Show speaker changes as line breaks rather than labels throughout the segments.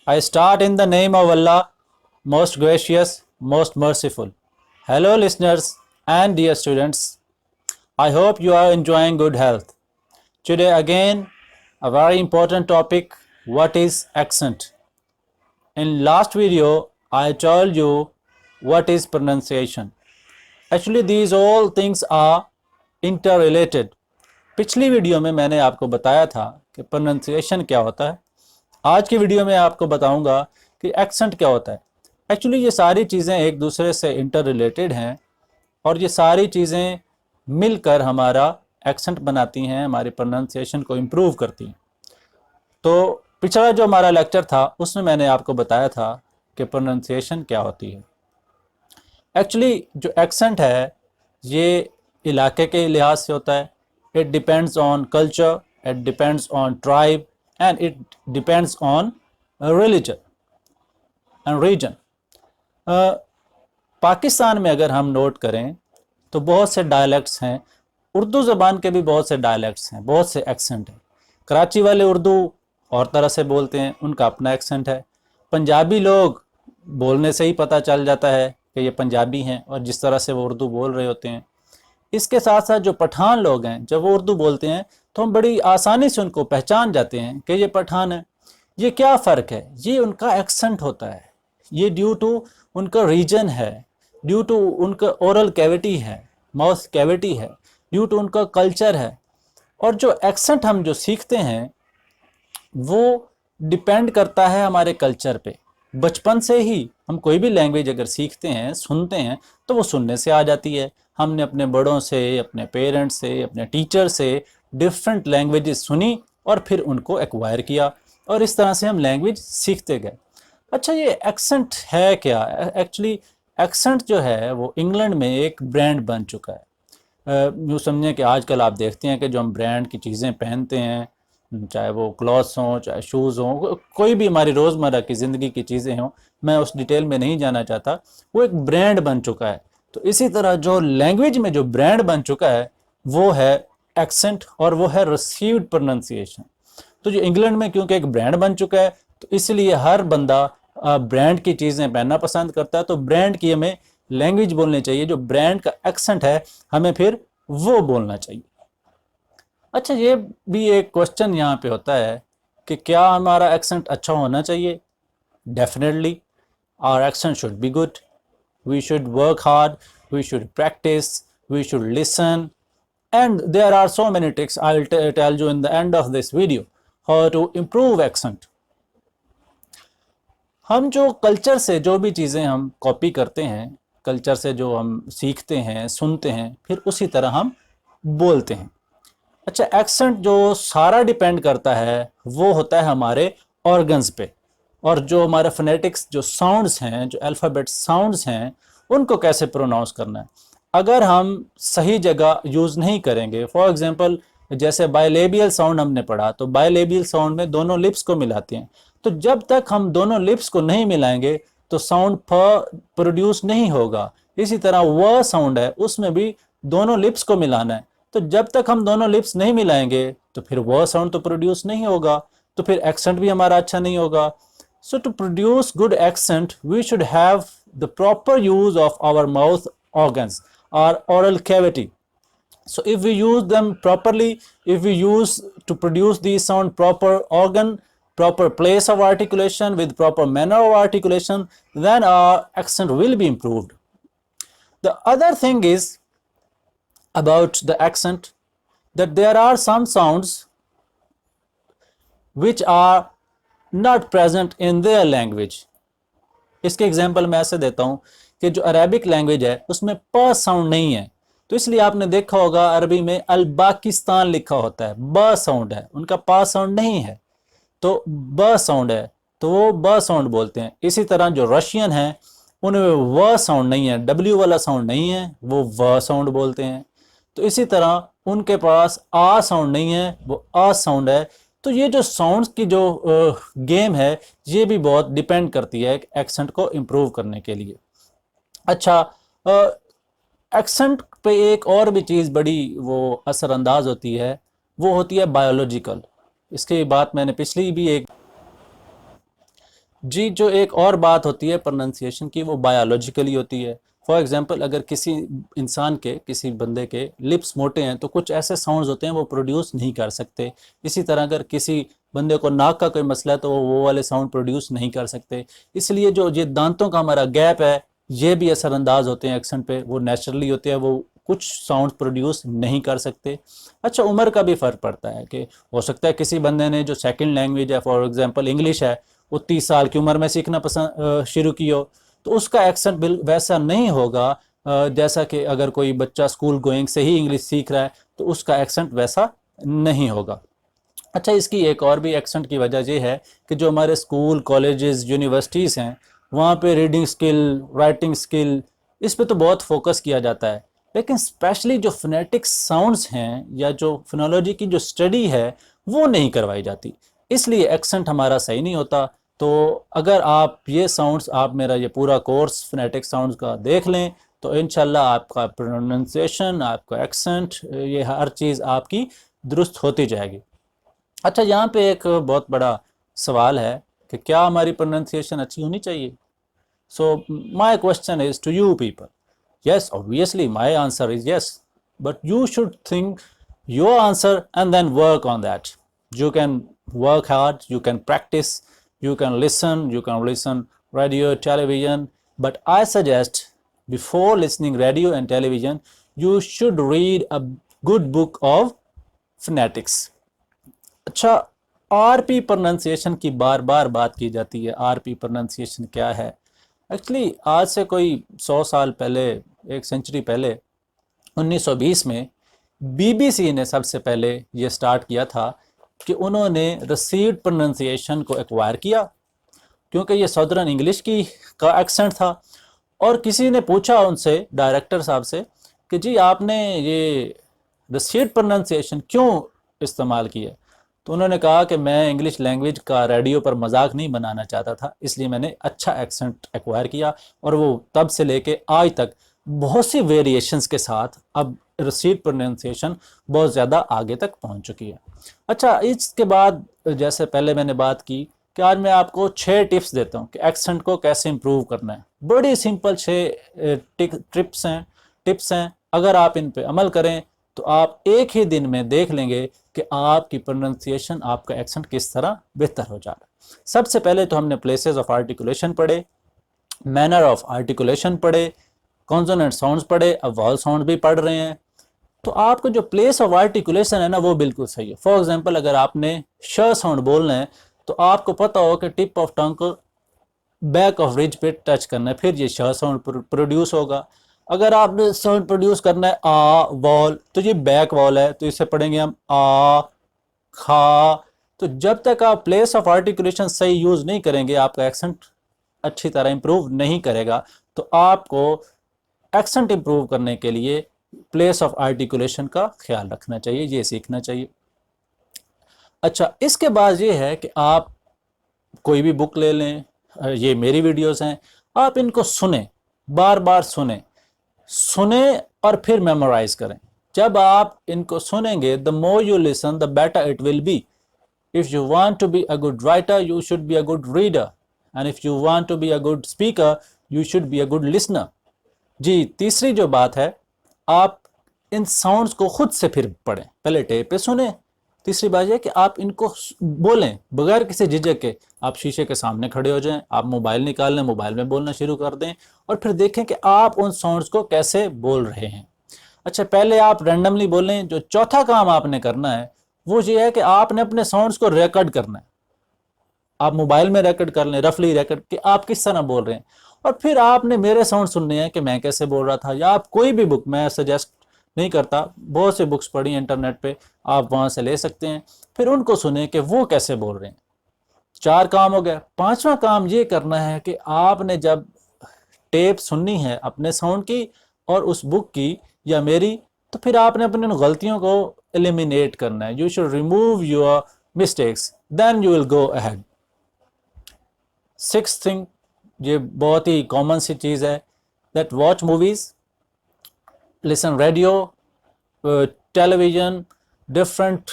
I start in the name of Allah, most gracious, most merciful. Hello, listeners and dear students. I hope you are enjoying good health. Today, again, a very important topic: what is accent? In last video, I told you what is pronunciation. Actually, these all things are interrelated. पिछली video में मैंने आपको बताया था कि pronunciation क्या होता है। आज की वीडियो में आपको बताऊंगा कि एक्सेंट क्या होता है। एक्चुअली ये सारी चीज़ें एक दूसरे से इंटर रिलेटेड हैं और ये सारी चीज़ें मिलकर हमारा एक्सेंट बनाती हैं, हमारी प्रोनाउंसिएशन को इम्प्रूव करती हैं। तो पिछला जो हमारा लेक्चर था उसमें मैंने आपको बताया था कि प्रोनाउंसिएशन क्या होती है। एक्चुअली जो एक्सेंट है ये इलाके के लिहाज से होता है। It depends on culture, it depends on tribe and it depends on religion and region. Pakistan में अगर हम नोट करें तो बहुत से डायलेक्ट्स हैं। उर्दू ज़बान के भी बहुत से डायलेक्ट्स हैं, बहुत से एक्सेंट हैं। कराची वाले उर्दू और तरह से बोलते हैं, उनका अपना एक्सेंट है। पंजाबी लोग बोलने से ही पता चल जाता है कि ये पंजाबी हैं और जिस तरह से वो उर्दू बोल रहे होते हैं। इसके साथ साथ जो पठान लोग हैं, जब वो उर्दू बोलते हैं तो हम बड़ी आसानी से उनको पहचान जाते हैं कि ये पठान है। ये क्या फ़र्क है? ये उनका एक्सेंट होता है। ये ड्यू टू उनका रीजन है, ड्यू टू उनका ओरल कैविटी है, माउथ कैविटी है, ड्यू टू उनका कल्चर है। और जो एक्सेंट हम जो सीखते हैं वो डिपेंड करता है हमारे कल्चर पे। बचपन से ही हम कोई भी लैंग्वेज अगर सीखते हैं, सुनते हैं, तो वो सुनने से आ जाती है। हमने अपने बड़ों से, अपने पेरेंट्स से, अपने टीचर से डिफरेंट लैंग्वेजेस सुनी और फिर उनको एक्वायर किया और इस तरह से हम लैंग्वेज सीखते गए। अच्छा, ये एक्सेंट है क्या? एक्चुअली एक्सेंट जो है वो इंग्लैंड में एक ब्रांड बन चुका है। यूँ समझें कि आजकल आप देखते हैं कि जो हम ब्रांड की चीज़ें पहनते हैं, चाहे वो क्लॉथ्स हों, चाहे शूज़ हों, कोई भी हमारी रोज़मर्रा की ज़िंदगी की चीज़ें हों, मैं उस डिटेल में नहीं जाना चाहता, वो एक ब्रांड बन चुका है। तो इसी तरह जो लैंग्वेज में जो ब्रांड बन चुका है वो है एक्सेंट और वो है रिसीव्ड प्रोनाउंसिएशन। तो जो इंग्लैंड में क्योंकि एक ब्रांड बन चुका है तो इसलिए हर बंदा ब्रांड की चीज़ें पहनना पसंद करता है। तो ब्रांड की हमें लैंग्वेज बोलनी चाहिए, जो ब्रांड का एक्सेंट है हमें फिर वो बोलना चाहिए। अच्छा, ये भी एक क्वेश्चन यहाँ पे होता है कि क्या हमारा एक्सेंट अच्छा होना चाहिए? Definitely our accent should be good. We should work hard, we should practice, we should listen, and there are so many tricks I will tell you in the end of this video how to improve accent. हम जो culture से जो भी चीज़ें हम copy करते हैं, culture से जो हम सीखते हैं, सुनते हैं, फिर उसी तरह हम बोलते हैं। अच्छा, एक्सेंट जो सारा डिपेंड करता है वो होता है हमारे ऑर्गन्स पे, और जो हमारे फोनेटिक्स जो साउंड्स हैं, जो अल्फ़ाबेट साउंड्स हैं, उनको कैसे प्रोनाउंस करना है। अगर हम सही जगह यूज़ नहीं करेंगे, फॉर एग्जांपल जैसे बायलेबियल साउंड हमने पढ़ा, तो बायलेबियल साउंड में दोनों लिप्स को मिलाते हैं। तो जब तक हम दोनों लिप्स को नहीं मिलाएंगे तो साउंड फ प्रोड्यूस नहीं होगा। इसी तरह व साउंड है, उसमें भी दोनों लिप्स को मिलाना है। तो जब तक हम दोनों लिप्स नहीं मिलाएंगे तो फिर व साउंड तो प्रोड्यूस नहीं होगा, तो फिर एक्सेंट भी हमारा अच्छा नहीं होगा। So to produce good accent, we should have the proper use of our mouth organs, our oral cavity. So if we use them properly, if we use to produce these sound proper organ, proper place of articulation with proper manner of articulation, then our accent will be improved. The other thing is about the accent that there are some sounds which are not present in their language. इसके example मैं ऐसे देता हूँ कि जो Arabic language है उसमें प साउंड नहीं है, तो इसलिए आपने देखा होगा अरबी में अल पाकिस्तान लिखा होता है, ब साउंड है, उनका पा साउंड नहीं है, तो ब साउंड है, तो वो ब साउंड बोलते हैं। इसी तरह जो रशियन है उनमें व साउंड नहीं है, डब्ल्यू वाला साउंड नहीं है, वो व साउंड बोलते हैं। तो इसी तरह उनके पास आ साउंड नहीं है, वो आ साउंड है। तो ये जो साउंड्स की जो गेम है ये भी बहुत डिपेंड करती है एक्सेंट को इम्प्रूव करने के लिए। अच्छा, एक्सेंट पे एक और भी चीज़ बड़ी वो असरअंदाज होती है, वो होती है बायोलॉजिकल। इसकी बात मैंने पिछली भी एक जी, जो एक और बात होती है प्रोनाउंसिएशन की, वो बायोलॉजिकली होती है। फॉर एग्जांपल, अगर किसी इंसान के, किसी बंदे के लिप्स मोटे हैं तो कुछ ऐसे साउंड्स होते हैं वो प्रोड्यूस नहीं कर सकते। इसी तरह अगर किसी बंदे को नाक का कोई मसला है तो वो वाले साउंड प्रोड्यूस नहीं कर सकते। इसलिए जो ये दांतों का हमारा गैप है, ये भी असरअंदाज होते हैं एक्सेंट पे। वो नेचुरली होते हैं, वो कुछ साउंड प्रोड्यूस नहीं कर सकते। अच्छा, उम्र का भी फ़र्क पड़ता है कि हो सकता है किसी बंदे ने जो सेकंड लैंग्वेज है, फॉर एग्जांपल इंग्लिश है, वो 30 साल की उम्र में सीखना पसंद शुरू की हो, तो उसका एक्सेंट बिल वैसा नहीं होगा जैसा कि अगर कोई बच्चा स्कूल गोइंग से ही इंग्लिश सीख रहा है तो उसका एक्सेंट वैसा नहीं होगा। अच्छा, इसकी एक और भी एक्सेंट की वजह ये है कि जो हमारे स्कूल, कॉलेजेस, यूनिवर्सिटीज़ हैं, वहाँ पे रीडिंग स्किल, राइटिंग स्किल, इस पे तो बहुत फोकस किया जाता है। लेकिन स्पेशली जो फोनेटिक साउंड्स हैं या जो फोनोलॉजी की जो स्टडी है, वो नहीं करवाई जाती। इसलिए एक्सेंट हमारा सही नहीं होता। तो अगर आप ये साउंड्स, आप मेरा ये पूरा कोर्स फोनेटिक साउंड्स का देख लें तो इंशाल्लाह आपका प्रोनाउंसिएशन, आपका एक्सेंट, ये हर चीज़ आपकी दुरुस्त होती जाएगी। अच्छा, यहाँ पे एक बहुत बड़ा सवाल है कि क्या हमारी प्रोनाउंसिएशन अच्छी होनी चाहिए। So my question is to you people, yes, obviously my answer is yes, but you should think your answer and then work on that. You can work hard, you can practice, you can listen radio, television, but I suggest before listening radio and television you should read a good book of phonetics. अच्छा, RP pronunciation की बार बार बात की जाती है। RP pronunciation क्या है? Actually आज से कोई 100 साल पहले, एक सेंचुरी पहले, 1920 में बीबीसी ने सबसे पहले ये स्टार्ट किया था कि उन्होंने रिसीव्ड प्रोनाउंसिएशन को एक्वायर किया, क्योंकि ये सदर्न इंग्लिश की का एक्सेंट था। और किसी ने पूछा उनसे, डायरेक्टर साहब से, कि जी आपने ये रिसीव्ड प्रोनाउंसिएशन क्यों इस्तेमाल किया? तो उन्होंने कहा कि मैं इंग्लिश लैंग्वेज का रेडियो पर मजाक नहीं बनाना चाहता था, इसलिए मैंने अच्छा एक्सेंट एक्वायर किया। और वो तब से लेके आज तक बहुत सी वेरिएशंस के साथ अब रिसीव्ड प्रोनाउंसिएशन बहुत ज़्यादा आगे तक पहुंच चुकी है। अच्छा, इसके बाद जैसे पहले मैंने बात की कि आज मैं आपको 6 टिप्स देता हूं कि एक्सेंट को कैसे इंप्रूव करना है। बड़ी सिंपल 6 टिप्स हैं। अगर आप इन पे अमल करें तो आप एक ही दिन में देख लेंगे कि आपकी प्रोनाउंसिएशन, आपका एक्सेंट किस तरह बेहतर हो जा रहा है। सबसे पहले तो हमने प्लेसेस ऑफ आर्टिकुलेशन पढ़े, मैनर ऑफ आर्टिकुलेशन पढ़े, कॉन्सोनेंट साउंड्स पढ़े, अब वॉवल साउंड भी पढ़ रहे हैं। तो आपको जो प्लेस ऑफ आर्टिकुलेशन है ना, वो बिल्कुल सही है। फॉर एग्जांपल, अगर आपने श साउंड बोलना है तो आपको पता हो कि टिप ऑफ टंग को बैक ऑफ रिज पे टच करना है, फिर ये श साउंड प्रोड्यूस होगा। अगर आपने साउंड प्रोड्यूस करना है आ वॉल, तो ये बैक वॉल है, तो इसे पढ़ेंगे हम आ खा। तो जब तक आप प्लेस ऑफ आर्टिकुलेशन सही यूज नहीं करेंगे, आपका एक्सेंट अच्छी तरह इंप्रूव नहीं करेगा। तो आपको एक्सेंट इंप्रूव करने के लिए प्लेस ऑफ आर्टिकुलेशन का ख्याल रखना चाहिए, ये सीखना चाहिए। अच्छा, इसके बाद ये है कि आप कोई भी बुक ले लें, ये मेरी वीडियोस हैं, आप इनको सुने, बार बार सुने और फिर मेमोराइज करें। जब आप इनको सुनेंगे, the more you listen the better it will be. If you want to be a good writer, you should be a good reader, and if you want to be a good speaker, you should be a good listener. जी, तीसरी जो बात है, आप इन sounds को खुद से फिर पढ़ें, पहले टेप पे सुने। तीसरी बात यह कि आप इनको बोलें बगैर किसी झिझक के। आप शीशे के सामने खड़े हो जाएं, आप मोबाइल निकाल लें, मोबाइल में बोलना शुरू कर दें और फिर देखें कि आप उन साउंड्स को कैसे बोल रहे हैं। अच्छा, पहले आप रैंडमली बोलें। जो चौथा काम आपने करना है वो ये है कि आपने अपने साउंड्स को रिकॉर्ड करना है। आप मोबाइल में रिकॉर्ड कर लें, रफली रिकॉर्ड कि आप किस तरह बोल रहे हैं, और फिर आपने मेरे साउंड सुनने हैं कि मैं कैसे बोल रहा था। या आप कोई भी बुक, मैं सजेस्ट नहीं करता, बहुत सी बुक्स पढ़ी इंटरनेट पे, आप वहाँ से ले सकते हैं, फिर उनको सुने कि वो कैसे बोल रहे हैं। 4 काम हो गया। 5वां काम ये करना है कि आपने जब टेप सुननी है अपने साउंड की और उस बुक की या मेरी, तो फिर आपने अपनी उन गलतियों को एलिमिनेट करना है। You should remove your mistakes, then you will go ahead. 6th thing, ये बहुत ही कॉमन सी चीज़ है, that watch movies, listen radio, television, different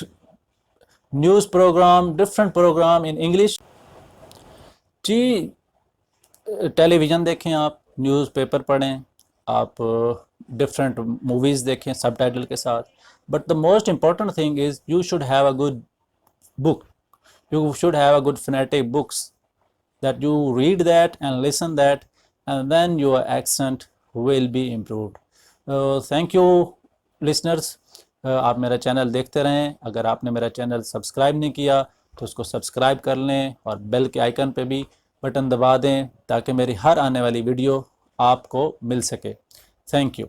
news program, different program in English. जी, टेलीविज़न देखें आप, न्यूज़पेपर पढ़ें आप, डिफरेंट मूवीज़ देखें सबटाइटल के साथ, but the most important thing is you should have a good book. You should have a good phonetic books that you read that and listen that, and then your accent will be improved. Thank you listeners. आप मेरा channel देखते रहें। अगर आपने मेरा channel subscribe नहीं किया तो उसको सब्सक्राइब कर लें और बेल के आइकन पे भी बटन दबा दें ताकि मेरी हर आने वाली वीडियो आपको मिल सके। Thank you.